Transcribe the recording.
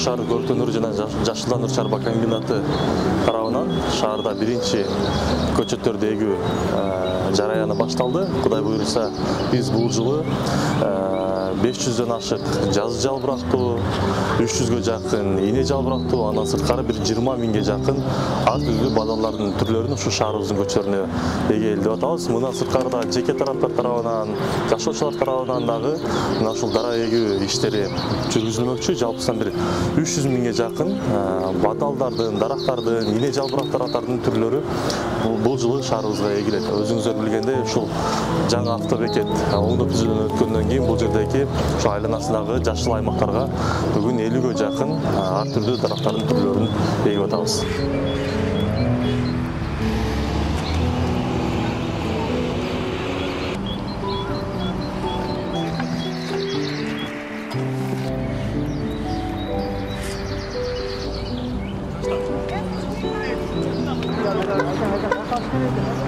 шаар көркөнүү жана жашылдандыруу чарба комбинаты тарабынан шаарда биринчи көчөттөрдү эгүү жараяны башталды. Кудай буйруса, биз бул жылы 500дөн ашык жазы жалбырактуу, 300гө жакын ийне жалбырактуу, андан сырткары бир 20 миңге жакын ар түрдүү бадаллардын түрлөрүн ушу шаарыбыздын көчөлөрүнө эгелдеп атабыз. Мындан сырткары да жеке тараптар тарабынан, жашоочулар тарабынан дагы мына ушул дара эгүү иштери жүргүзүлмөкчү. Жалпысынан бир 300 миңге жакын бадалдардын, дарактардын, ийне жалбырактардын түрлөрү бул жылы шаарыбызга эгилет. Өзүңүздөр билгендей, ушул жаңы автобекет оңдоо түзүлүп өткөндөн кийин бул жердеги ошо айланасындагы жашыл аймактарга бүгүн 50гө жакын ар түрдүү дарактардын түрлөрүн эгип атабыз. Gracias.